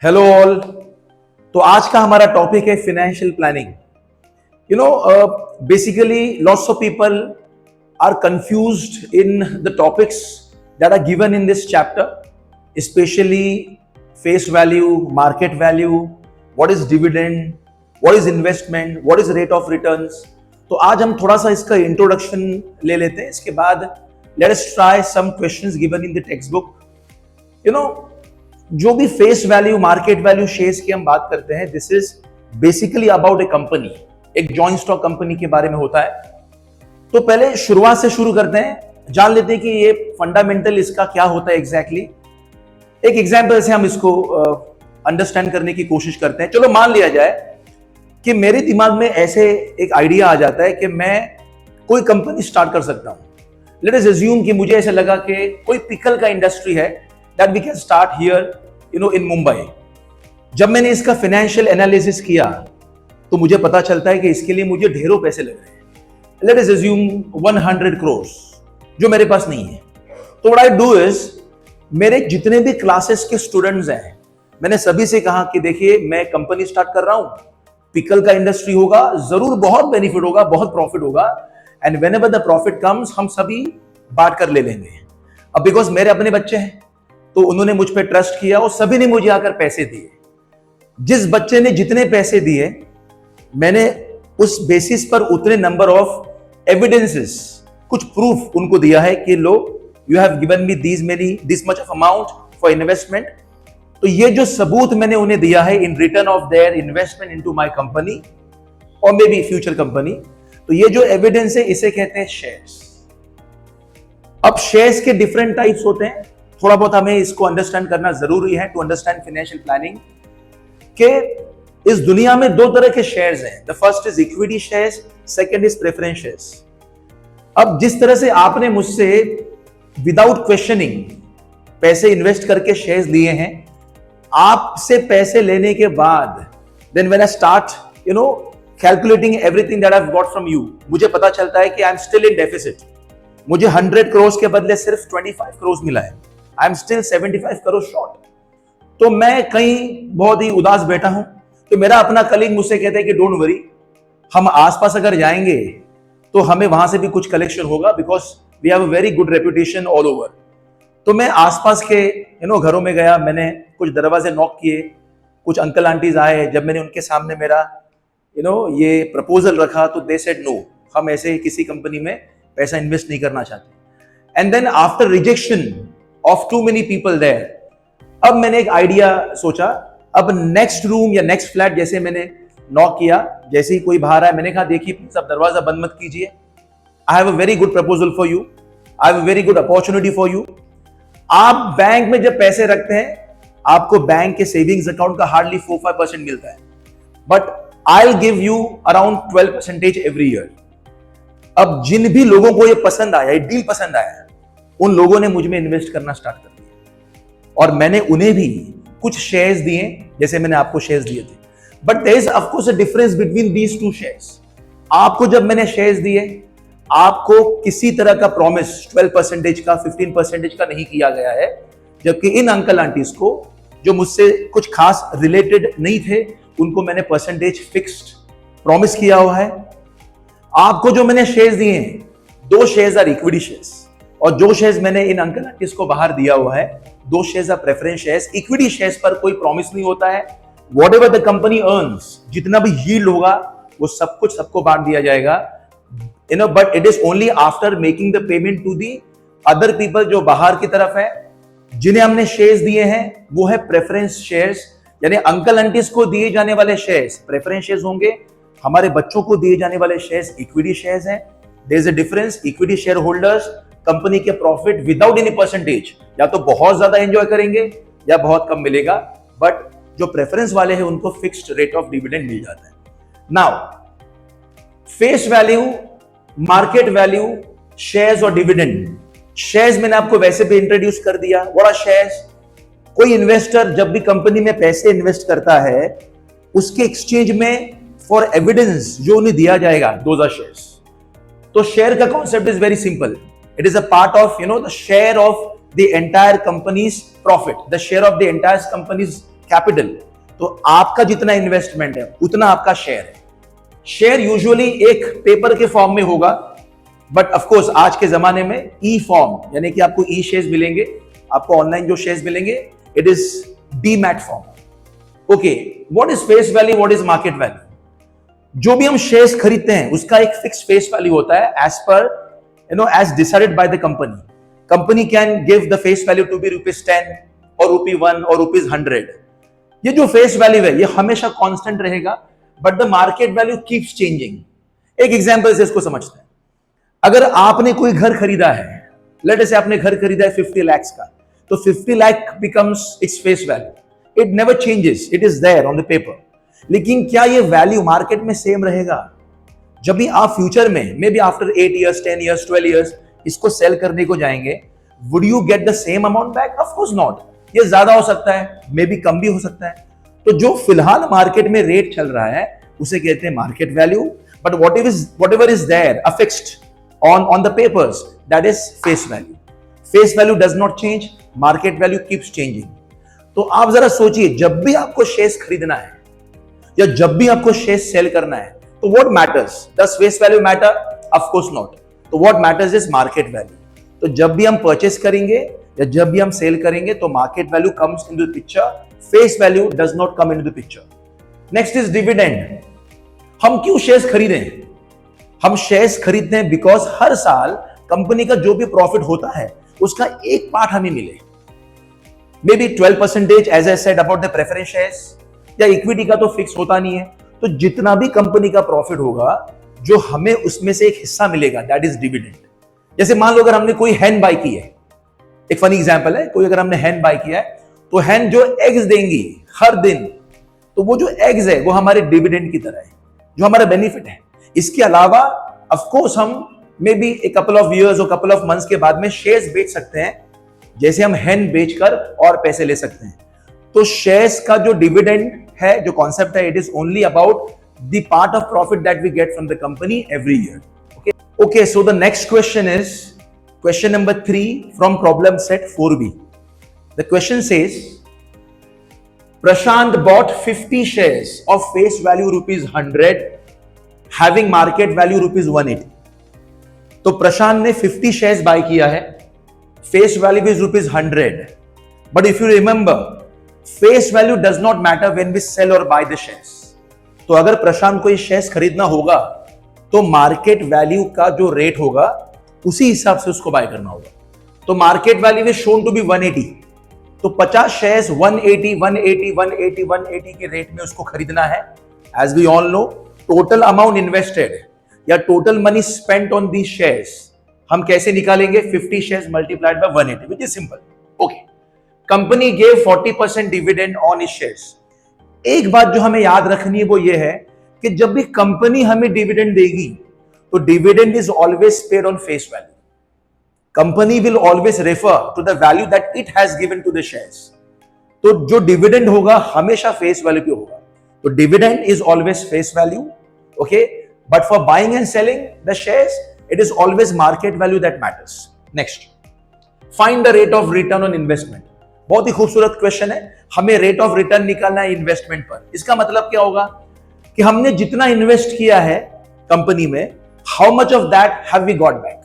Hello all. तो आज का हमारा टॉपिक है financial planning. Basically lots of people are confused in the topics that are given in this chapter, specially face value, market value, what is dividend, what is investment, what is rate of returns. तो आज हम थोड़ा सा इसका introduction ले लेते हैं, इसके बाद let us try some questions given in the text book. जो भी face value, market value, shares की हम बात करते हैं, this is basically about a company, एक जॉइंट स्टॉक कंपनी के बारे में होता है। तो पहले शुरुआत से शुरू करते हैं, जान लेते हैं कि ये फंडामेंटल इसका क्या होता है एग्जैक्टली। एक एग्जांपल से हम इसको अंडरस्टैंड करने की कोशिश करते हैं। चलो मान लिया जाए कि मेरे दिमाग में ऐसे एक आइडिया आ जाता है कि मैं कोई कंपनी स्टार्ट कर सकता हूं। लेट अस अज्यूम कि मुझे ऐसा लगा कि कोई पिकल का इंडस्ट्री है that we can start here in Mumbai। जब मैंने इसका फाइनेंशियल एनालिसिस किया तो मुझे पता चलता है कि इसके लिए मुझे ढेरों पैसे लग रहे हैं। लेट अस अज्यूम 100 करोड़, जो मेरे पास नहीं है। तो व्हाट आई डू इज, मेरे जितने भी क्लासेस के स्टूडेंट्स हैं, मैंने सभी से कहा कि देखिए मैं कंपनी स्टार्ट कर रहा हूं, पिकल का इंडस्ट्री होगा, जरूर बहुत बेनिफिट होगा, बहुत प्रॉफिट होगा, and whenever the profit comes हम सभी बांट कर ले लेंगे। अब बिकॉज मेरे अपने बच्चे हैं तो उन्होंने मुझ पर ट्रस्ट किया और सभी ने मुझे आकर पैसे दिए। जिस बच्चे ने जितने पैसे दिए, मैंने उस बेसिस पर उतने नंबर ऑफ एविडेंसेस, कुछ प्रूफ उनको दिया है कि लो, you have given me this much of amount for investment. तो ये जो सबूत मैंने उन्हें दिया है in return of their investment into my company और मे बी फ्यूचर कंपनी, तो ये जो एविडेंस है इसे कहते हैं शेयर्स। अब शेयर्स के डिफरेंट टाइप्स होते हैं, थोड़ा बहुत हमें इसको अंडरस्टैंड करना जरूरी है टू अंडरस्टैंड फाइनेंशियल प्लानिंग। के इस दुनिया में दो तरह के शेयर्स हैं। The first is equity shares, second is preference shares. अब जिस तरह से आपने मुझसे विदाउट क्वेश्चनिंग पैसे इन्वेस्ट करके शेयर्स लिए हैं, आपसे पैसे लेने के बाद then when I start calculating everything that I have got from you, मुझे पता चलता है कि I am still in deficit. मुझे 100 करोड़ के बदले सिर्फ 25 करोड़ मिला है। आई एम स्टिल 75 करोड़ शॉर्ट। तो मैं कहीं बहुत ही उदास बैठा हूं, तो मेरा अपना कलीग मुझसे कहता है कि डोंट वरी, हम आसपास अगर जाएंगे तो हमें वहां से भी कुछ कलेक्शन होगा, because we have a very good reputation all over. तो मैं आसपास के घरों में गया, मैंने कुछ दरवाजे नॉक किए, कुछ अंकल आंटीज आए। जब मैंने उनके सामने मेरा ये प्रपोजल रखा तो दे सेड नो, हम ऐसे किसी कंपनी में पैसा इन्वेस्ट नहीं करना चाहते। And then after rejection of too many people there, अब मैंने एक आइडिया सोचा। अब नेक्स्ट रूम या नेक्स्ट फ्लैट जैसे मैंने नॉक किया, जैसे ही कोई बाहर आया, मैंने कहा देखिए प्लीज आप दरवाजा बंद मत कीजिए, I have a very good proposal for you, I have a very good opportunity for you. आप बैंक में जब पैसे रखते हैं, आपको बैंक के सेविंग्स अकाउंट का हार्डली 4-5% मिलता है, but I will give you around 12% every year. अब जिन भी लोगों को ये पसंद आया, ये डील पसंद आया, उन लोगों ने मुझ में इन्वेस्ट करना स्टार्ट कर दिया और मैंने उन्हें भी कुछ शेयर्स दिए, जैसे मैंने आपको शेयर्स दिए थे। But there is of course a difference between these two shares. आपको जब मैंने शेयर्स दिए, आपको किसी तरह का प्रॉमिस 12% का, 15% का नहीं किया गया है, जबकि इन अंकल आंटीज को जो मुझसे कुछ खास रिलेटेड नहीं थे, उनको मैंने परसेंटेज फिक्स्ड प्रॉमिस किया हुआ है। आपको जो मैंने शेयर्स दिए हैं, 2 शेयर्स आर इक्विटी शेयर्स, और जो शेयर्स मैंने इन अंकल आंटीज को बाहर दिया हुआ है, 2 shares are preference shares. Equity shares पर कोई प्रॉमिस नहीं होता है। व्हाटएवर द कंपनी अर्न्स, जितना भी यील्ड होगा वो सब कुछ सबको बांट दिया जाएगा, but it is only after making the payment to the other people, जो बाहर की तरफ है। जिन्हें हमने शेयर्स दिए हैं वो है प्रेफरेंस शेयर्स, यानी अंकल आंटीज को दिए जाने वाले शेयर्स प्रेफरेंस शेयर्स होंगे, हमारे बच्चों को दिए जाने वाले शेयर्स इक्विटी शेयर्स हैं। There is a difference. Equity share holders company के प्रॉफिट विदाउट एनी परसेंटेज या तो बहुत ज्यादा एंजॉय करेंगे या बहुत कम मिलेगा, बट जो प्रेफरेंस वाले हैं उनको फिक्स्ड रेट ऑफ डिविडेंड मिल जाता है। Now face value, market value, shares और डिविडेंड। शेयर्स मैंने आपको वैसे भी इंट्रोड्यूस कर दिया। What are shares? कोई इन्वेस्टर जब भी कंपनी में पैसे इन्वेस्ट करता है, उसके एक्सचेंज में फॉर एविडेंस जो उन्हें दिया जाएगा, दोज आर शेयर्स। तो शेयर का concept is very simple. It is a part of the share of the entire company's profit, the share of the entire company's capital, तो आपका जितना इन्वेस्टमेंट है उतना आपका शेयर है। शेयर यूजुअली एक पेपर के फॉर्म में होगा, बट ऑफ कोर्स आज के जमाने में ई फॉर्म, यानी कि आपको ई शेयर्स मिलेंगे, आपको ऑनलाइन जो शेयर्स मिलेंगे, it is demat form. Okay, what is face value, what is market value? जो भी हम शेयर्स खरीदते हैं उसका एक फिक्स फेस वैल्यू होता है as per as decided by the company. Company can give the face value to be ₹10 और ₹1 और ₹100। ये जो फेस वैल्यू है ये हमेशा कांस्टेंट रहेगा, but the market value keeps changing. एक एग्जांपल से इसको समझते हैं। अगर आपने कोई घर खरीदा है, लेट अस से आपने घर खरीदा है 50 लाख का, तो 50 lakh becomes its face value, it never changes, it is there on the paper. लेकिन क्या ये वैल्यू मार्केट में सेम रहेगा? जब भी आप फ्यूचर में may be after 8 years, 10 years, 12 years इसको सेल करने को जाएंगे, would you get the same amount back? Of course not. ये ज्यादा हो सकता है, मे बी कम भी हो सकता है। तो जो फिलहाल मार्केट में रेट चल रहा है उसे कहते हैं market value, but whatever is there affixed on the papers, that is face value. Face value does not change, market value keeps changing. तो आप जरा सोचिए, जब भी आपको शेयर्स खरीदना है या जब भी आपको शेयर्स सेल करना है, तो what matters? Does face value matter? Of course not. तो what matters is market value. तो जब भी हम परचेस करेंगे या जब भी हम सेल करेंगे तो market value comes into the picture, face value does not come into the picture. Next is dividend. हम क्यों शेयर्स खरीदें? हम शेयर्स खरीदते हैं बिकॉज हर साल कंपनी का जो भी प्रॉफिट होता है उसका एक पार्ट हमें मिले, may be 12% as I said about the preference shares, या इक्विटी का तो फिक्स होता नहीं है। तो जितना भी कंपनी का प्रॉफिट होगा जो हमें उसमें से एक हिस्सा मिलेगा, दैट इज डिविडेंड। जैसे मान लो अगर हमने कोई हैन बाय की है, एक फनी एग्जांपल है, कोई अगर हमने हैन बाय किया है तो हैन जो एग्स देंगी हर दिन, तो वो जो एग्स है वो हमारे डिविडेंड की तरह है, जो हमारा बेनिफिट है। इसके अलावा ऑफ कोर्स हम may be a couple of years और कपल ऑफ मंथ्स के बाद में शेयर्स बेच सकते हैं, जैसे हम हैन बेचकर और पैसे ले सकते हैं। तो शेयर्स का जो डिविडेंड है, जो कॉन्सेप्ट है, it is only about the part of profit that we get from the company every year. Okay, so the next question is question number 3 from problem set 4B. The question says Prashant bought 50 shares of face value ₹100 having market value ₹180. तो प्रशांत ने 50 shares buy किया है, face value is ₹100, but if you remember face value does not matter when we sell और buy the shares. तो अगर प्रशांत को ये shares खरीदना होगा तो मार्केट वैल्यू का जो रेट होगा उसी हिसाब से उसको बाय करना होगा। तो market value is shown to be 180, तो 50 शेयर्स 180, 180, 180, 180 के रेट में उसको खरीदना है। As we all know, total amount invested या total money spent on the shares हम कैसे निकालेंगे? 50 shares multiplied by 180, which is simple. Okay, company gave 40% dividend on इस शेयर्स। एक बात जो हमें याद रखनी है वो ये है कि जब भी कंपनी हमें डिविडेंड देगी तो dividend is always paid on face value. Company will always refer to the value that it has given to the shares. तो जो डिविडेंड होगा हमेशा फेस वैल्यू पे होगा। तो dividend is always face value, okay, but for buying and selling the shares it is always market value that matters. Next, find the rate of return on investment. बहुत ही खूबसूरत question है। हमें rate of return निकालना है investment पर। इसका मतलब क्या होगा कि हमने जितना इन्वेस्ट किया है कंपनी में, how much of that have we got back.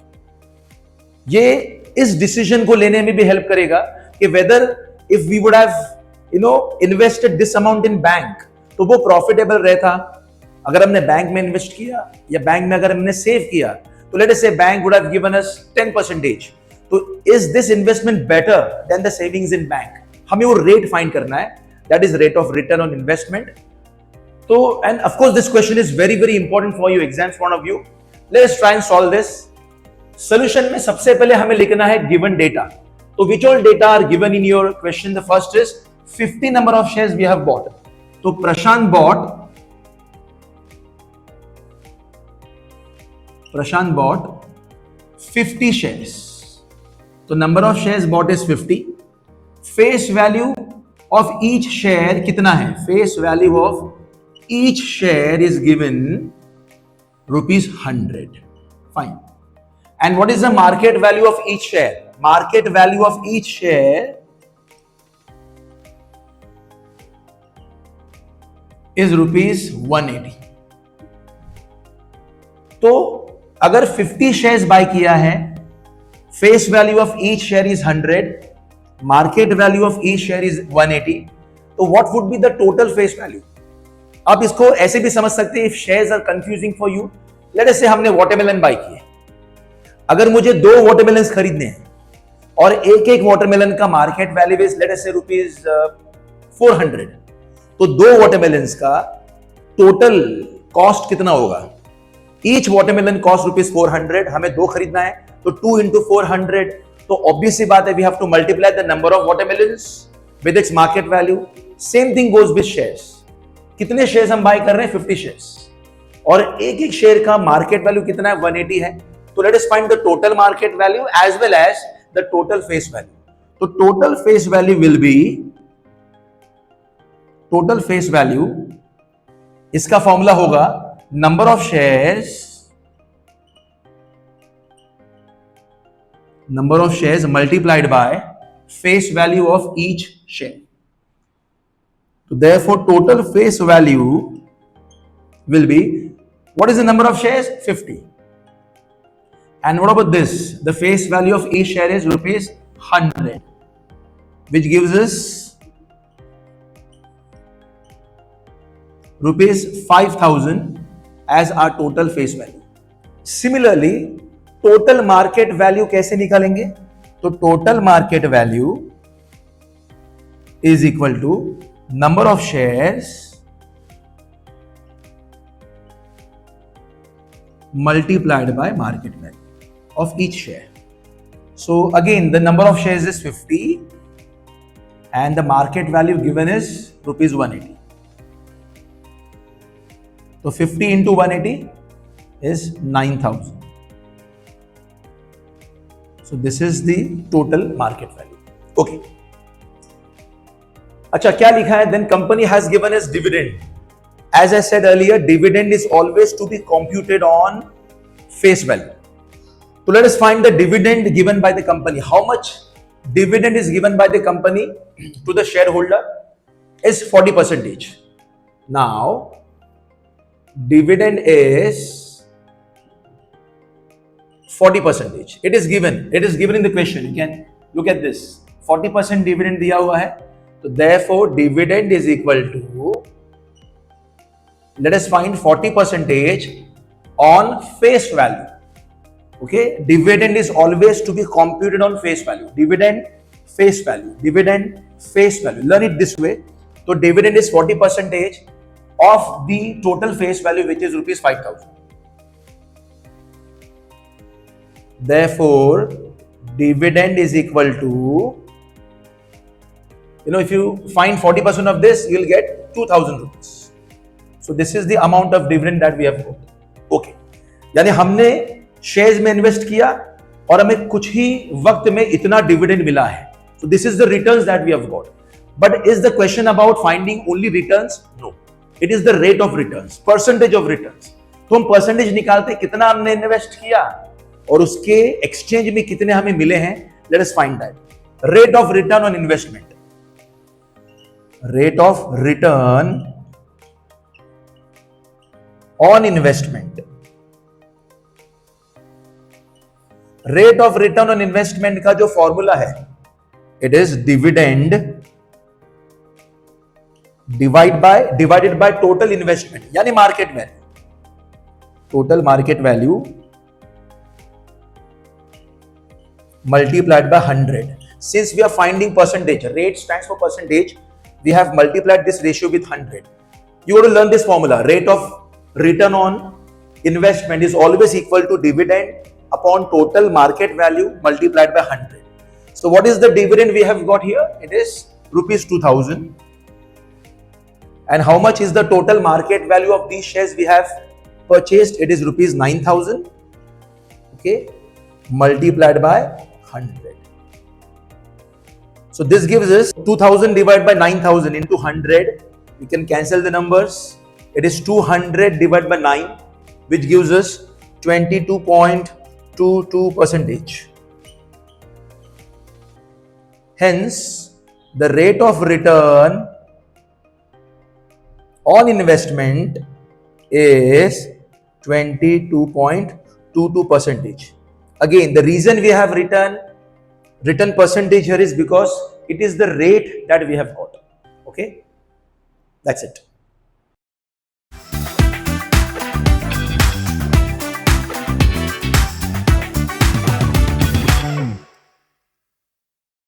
ये इस डिसीजन को लेने में भी हेल्प करेगा कि whether if we would have invested this amount in bank तो वो प्रॉफिटेबल रहता। अगर हमने बैंक में इन्वेस्ट किया या बैंक में अगर हमने सेव किया तो let us say bank would have given us 10%, तो is this investment better than the savings in bank? हमें वो रेट फाइंड करना है, that is rate of return on investment. तो and of course this question is very very important for you exams point of view. Let us try and solve this. Solution में सबसे पहले हमें लिखना है given data. तो which all data are given in your question? The first is 50 number of shares we have bought. तो Prashant bought 50 shares. तो number of shares bought is 50। Face value of each share कितना है? Face value of each share is given ₹100. Fine. And what is the market value of each share? Market value of each share is ₹180। तो अगर 50 shares buy किया है, face value of each share is 100, market value of each share is 180, तो what would be the total face value? आप इसको ऐसे भी समझ सकते हैं, if shares are confusing for you, let us say हमने वाटरमेलन बाय किए, अगर मुझे 2 वाटरमेलन खरीदने हैं और एक एक वाटरमेलन का market value is late us से ₹400, तो 2 वाटरमेलन का टोटल कॉस्ट कितना होगा? ईच वाटरमेलन कॉस्ट ₹400, हमें 2 खरीदना है, तो 2 into 400, तो ऑब्वियसली बात है we have to multiply the number of watermelons with its market value. Same thing goes with shares. कितने शेयर्स हम बाय कर रहे हैं? 50 शेयर्स, और एक एक शेयर का मार्केट वैल्यू कितना है? 180 है। तो let us find the total market value as well as the total face value. तो total face value will be, total face value, इसका फॉर्मूला होगा number of shares multiplied by face value of each share. So therefore total face value will be, what is the number of shares? 50. And what about this? The face value of each share is ₹100, which gives us ₹5,000 as our total face value. Similarly, total market value कैसे निकालेंगे? तो total market value is equal to number of shares multiplied by market value of each share. So again, the number of shares is 50 and the market value given is ₹180. So 50 into 180 is 9,000. So this is the total market value. Okay. अच्छा, क्या लिखा है? Then company has given us dividend. As I said earlier, dividend is always to be computed on face value. So let us find the dividend given by the company. How much dividend is given by the company to the shareholder? Is 40%. Now, dividend is 40%. It is given. It is given in the question. You can look at this. 40% dividend दिया हुआ है. So therefore dividend is equal to, let us find 40% on face value. Okay, dividend is always to be computed on face value. Dividend, face value, dividend, face value. Learn it this way. So dividend is 40% of the total face value, which is ₹5,000. Therefore dividend is equal to, if you find 40% of this, you will get ₹2,000. So this is the amount of dividend that we have got. Okay, यानी हमने shares में invest किया और हमें कुछ ही वक्त में इतना डिविडेंड मिला है. So this is the returns that we have got. But is the question about finding only returns? No. It is the rate of returns, percentage of returns. तो हम परसेंटेज निकालते कितना हमने इन्वेस्ट किया और उसके एक्सचेंज में कितने हमें मिले हैं. Let us find that. Rate of return on investment. Rate of return on investment. Rate of return on investment का जो फॉर्मूला है, it is dividend divided by total investment, यानी market value. Total market value multiplied by 100. Since we are finding percentage, rate stands for percentage, we have multiplied this ratio with 100. You got to learn this formula. Rate of return on investment is always equal to dividend upon total market value multiplied by 100. So what is the dividend we have got here? It is ₹2,000. And how much is the total market value of these shares we have purchased? It is ₹9,000. Okay, multiplied by 100. So this gives us 2,000 divided by 9,000 into 100. We can cancel the numbers. It is 200 divided by 9, which gives us 22.22%. Hence, the rate of return on investment is 22.22 percentage. Again, the reason we have written percentage here is because it is the rate that we have got. Okay, that's it.